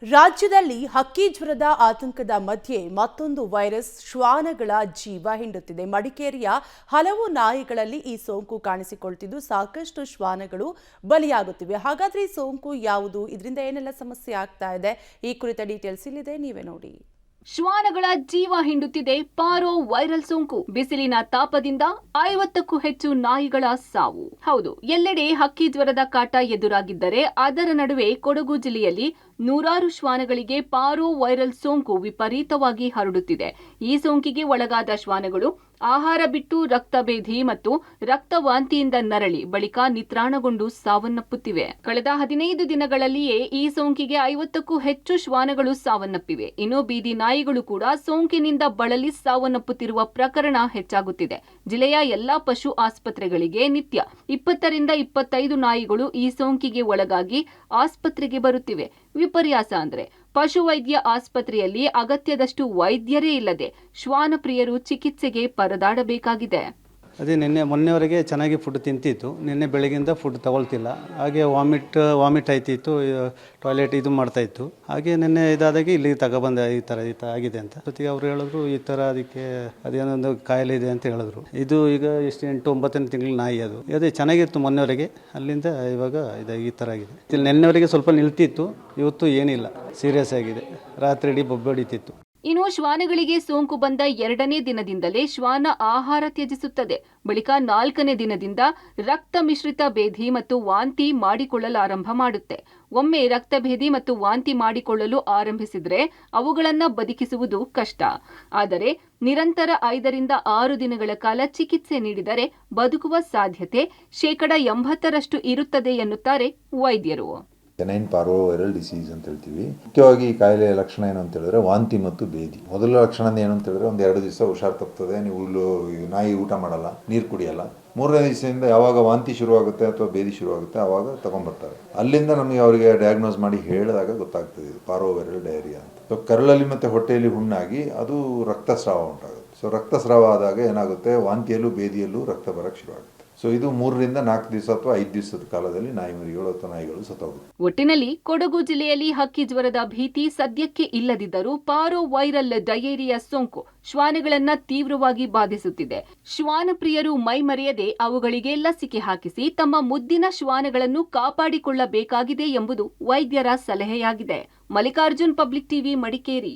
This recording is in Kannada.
ರಾಜ್ಯದಲ್ಲಿ ಹಕ್ಕಿ ಜ್ವರದ ಆತಂಕದ ಮಧ್ಯೆ ಮತ್ತೊಂದು ವೈರಸ್ ಶ್ವಾನಗಳ ಜೀವ ಹಿಂಡುತ್ತಿದೆ. ಮಡಿಕೇರಿಯ ಹಲವು ನಾಯಿಗಳಲ್ಲಿ ಈ ಸೋಂಕು ಕಾಣಿಸಿಕೊಳ್ತಿದ್ದು ಸಾಕಷ್ಟು ಶ್ವಾನಗಳು ಬಲಿಯಾಗುತ್ತಿವೆ. ಹಾಗಾದ್ರೆ ಈ ಸೋಂಕು ಯಾವುದು, ಇದರಿಂದ ಏನೆಲ್ಲ ಸಮಸ್ಯೆ ಆಗ್ತಾ ಇದೆ, ಈ ಕುರಿತ ಡೀಟೇಲ್ಸ್ ಇಲ್ಲಿದೆ, ನೀವೇ ನೋಡಿ. ಶ್ವಾನಗಳ ಜೀವ ಹಿಂಡುತ್ತಿದೆ ಪಾರೋ ವೈರಲ್ ಸೋಂಕು. ಬಿಸಿಲಿನ ತಾಪದಿಂದ 50ಕ್ಕೂ ಹೆಚ್ಚು ನಾಯಿಗಳ ಸಾವು. ಹೌದು, ಎಲ್ಲೆಡೆ ಹಕ್ಕಿ ಜ್ವರದ ಕಾಟ ಎದುರಾಗಿದ್ದರೆ ಅದರ ನಡುವೆ ಕೊಡಗು ಜಿಲ್ಲೆಯಲ್ಲಿ ನೂರಾರು ಶ್ವಾನಗಳಿಗೆ ಪಾರೋ ವೈರಲ್ ಸೋಂಕು ವಿಪರೀತವಾಗಿ ಹರಡುತ್ತಿದೆ. ಈ ಸೋಂಕಿಗೆ ಒಳಗಾದ ಶ್ವಾನಗಳು ಆಹಾರ ಬಿಟ್ಟು ರಕ್ತಭೇದಿ ಮತ್ತು ರಕ್ತವಾಂತಿಯಿಂದ ನರಳಿ ಬಳಿಕ ನಿತ್ರಾಣಗೊಂಡು ಸಾವನ್ನಪ್ಪುತ್ತಿವೆ. ಕಳೆದ 15 ದಿನಗಳಲ್ಲಿಯೇ ಈ ಸೋಂಕಿಗೆ 50ಕ್ಕೂ ಹೆಚ್ಚು ಶ್ವಾನಗಳು ಸಾವನ್ನಪ್ಪಿವೆ. ಇನ್ನು ಬೀದಿ ನಾಯಿಗಳು ಕೂಡ ಸೋಂಕಿನಿಂದ ಬಳಲಿ ಸಾವನ್ನಪ್ಪುತ್ತಿರುವ ಪ್ರಕರಣ ಹೆಚ್ಚಾಗುತ್ತಿದೆ. ಜಿಲ್ಲೆಯ ಎಲ್ಲಾ ಪಶು ಆಸ್ಪತ್ರೆಗಳಿಗೆ ನಿತ್ಯ 20 ರಿಂದ 25 ನಾಯಿಗಳು ಈ ಸೋಂಕಿಗೆ ಒಳಗಾಗಿ ಆಸ್ಪತ್ರೆಗೆ ಬರುತ್ತಿವೆ. ವಿಪರ್ಯಾಸ ಅಂದ್ರೆ ಪಶುವೈದ್ಯ ಆಸ್ಪತ್ರೆಯಲ್ಲಿ ಅಗತ್ಯದಷ್ಟು ವೈದ್ಯರೇ ಇಲ್ಲದೆ ಶ್ವಾನ ಪ್ರಿಯರು ಚಿಕಿತ್ಸೆಗೆ ಪರದಾಡಬೇಕಾಗಿದೆ. ಅದೇ ಮೊನ್ನೆವರೆಗೆ ಚೆನ್ನಾಗಿ ಫುಡ್ ತಿಂತಿತ್ತು. ನಿನ್ನೆ ಬೆಳಗಿಂದ ಫುಡ್ ತಗೊಳ್ತಿಲ್ಲ. ಹಾಗೆ ವಾಮಿಟ್ ಆಯ್ತಿತ್ತು, ಟಾಯ್ಲೆಟ್ ಇದು ಮಾಡ್ತಾಯಿತ್ತು. ಹಾಗೆ ನಿನ್ನೆ ಇದಾದಾಗೆ ಇಲ್ಲಿ ತಗೊಬಂದೆ, ಈ ಥರ ಆಗಿದೆ ಅಂತ. ಜೊತೆಗೆ ಅವರು ಹೇಳಿದ್ರು ಈ ಥರ ಅದಕ್ಕೆ ಅದೇನೊಂದು ಕಾಯಿಲೆ ಇದೆ ಅಂತ ಹೇಳಿದ್ರು. ಇದು ಈಗ ಎಷ್ಟು 8-9 ತಿಂಗಳ ನಾಯಿ ಅದು. ಅದೇ ಚೆನ್ನಾಗಿತ್ತು ಮೊನ್ನೆವರೆಗೆ, ಅಲ್ಲಿಂದ ಇವಾಗ ಈ ಥರ ಆಗಿದೆ. ಇಲ್ಲಿ ನಿನ್ನೆವರೆಗೆ ಸ್ವಲ್ಪ ನಿಲ್ತಿತ್ತು, ಇವತ್ತು ಏನಿಲ್ಲ, ಸೀರಿಯಸ್ ಆಗಿದೆ. ರಾತ್ರಿ ಇಡೀ ಬೊಬ್ಬೆ. ಇನ್ನು ಶ್ವಾನಗಳಿಗೆ ಸೋಂಕು ಬಂದ 2ನೇ ದಿನದಿಂದಲೇ ಶ್ವಾನ ಆಹಾರ ತ್ಯಜಿಸುತ್ತದೆ. ಬಳಿಕ 4ನೇ ದಿನದಿಂದ ರಕ್ತ ಮಿಶ್ರಿತ ಭೇದಿ ಮತ್ತು ವಾಂತಿ ಮಾಡಿಕೊಳ್ಳಲಾರಂಭ ಮಾಡುತ್ತೆ. ಒಮ್ಮೆ ರಕ್ತಭೇದಿ ಮತ್ತು ವಾಂತಿ ಮಾಡಿಕೊಳ್ಳಲು ಆರಂಭಿಸಿದ್ರೆ ಅವುಗಳನ್ನು ಬದುಕಿಸುವುದು ಕಷ್ಟ. ಆದರೆ ನಿರಂತರ 5 ರಿಂದ 6 ದಿನಗಳ ಕಾಲ ಚಿಕಿತ್ಸೆ ನೀಡಿದರೆ ಬದುಕುವ ಸಾಧ್ಯತೆ 80% ಇರುತ್ತದೆ ಎನ್ನುತ್ತಾರೆ ವೈದ್ಯರು. ಕೆನೈನ್ ಪಾರೋ ವೈರಲ್ ಡಿಸೀಸ್ ಅಂತ ಹೇಳ್ತೀವಿ. ಮುಖ್ಯವಾಗಿ ಈ ಕಾಯಿಲೆಯ ಲಕ್ಷಣ ಏನು ಅಂತ ಹೇಳಿದ್ರೆ ವಾಂತಿ ಮತ್ತು ಭೇದಿ. ಮೊದಲ ಲಕ್ಷಣ ಏನು ಅಂತ ಹೇಳಿದ್ರೆ 1-2 ದಿವಸ ಹುಷಾರು ತಪ್ತದೆ, ನೀವು ನಾಯಿ ಊಟ ಮಾಡಲ್ಲ, ನೀರು ಕುಡಿಯಲ್ಲ. 3ನೇ ದಿವಸದಿಂದ ಯಾವಾಗ ವಾಂತಿ ಶುರುವಾಗುತ್ತೆ ಅಥವಾ ಭೇದಿ ಶುರುವಾಗುತ್ತೆ ಆವಾಗ ತಗೊಂಡ್ಬರ್ತಾರೆ. ಅಲ್ಲಿಂದ ನಮಗೆ ಅವರಿಗೆ ಡಯಾಗ್ನೋಸ್ ಮಾಡಿ ಹೇಳಿದಾಗ ಗೊತ್ತಾಗ್ತದೆ ಇದು ಪಾರೋ ವೈರಲ್ ಡಯರಿಯಾ ಅಂತ. ಸೊ ಕರಳಲ್ಲಿ ಮತ್ತು ಹೊಟ್ಟೆಯಲ್ಲಿ ಹುಣ್ಣಾಗಿ ಅದು ರಕ್ತಸ್ರಾವ ಉಂಟಾಗುತ್ತೆ. ಸೊ ರಕ್ತಸ್ರಾವ ಆದಾಗ ಏನಾಗುತ್ತೆ, ವಾಂತಿಯಲ್ಲೂ ಭೇದಿಯಲ್ಲೂ ರಕ್ತ ಬರಕ್ಕೆ ಶುರುವಾಗುತ್ತೆ. ಸೊ ಇದು 3 ರಿಂದ 4 ದಿವಸ ಅಥವಾ 5 ದಿವಸದ ಕಾಲದಲ್ಲಿ ನಾಯಿ ಮರಿಗಳು ಅಥವಾ ನಾಯಿಗಳು ಸತ್ತೋಗುತ್ತೆ. ಒಟ್ಟಿನಲ್ಲಿ ಕೊಡಗು ಜಿಲ್ಲೆಯಲ್ಲಿ ಹಕ್ಕಿ ಜ್ವರದ ಭೀತಿ ಸದ್ಯಕ್ಕೆ ಇಲ್ಲದಿದ್ದರೂ ಪಾರೋ ವೈರಲ್ ಡಯೇರಿಯಾ ಸೋಂಕು ಶ್ವಾನಗಳನ್ನ ತೀವ್ರವಾಗಿ ಬಾಧಿಸುತ್ತಿದೆ. ಶ್ವಾನ ಪ್ರಿಯರು ಮೈಮರೆಯದೆ ಅವುಗಳಿಗೆ ಲಸಿಕೆ ಹಾಕಿಸಿ ತಮ್ಮ ಮುದ್ದಿನ ಶ್ವಾನಗಳನ್ನು ಕಾಪಾಡಿಕೊಳ್ಳಬೇಕಾಗಿದೆ ಎಂಬುದು ವೈದ್ಯರ ಸಲಹೆಯಾಗಿದೆ. Mallikarjun, public TV, Madikeri.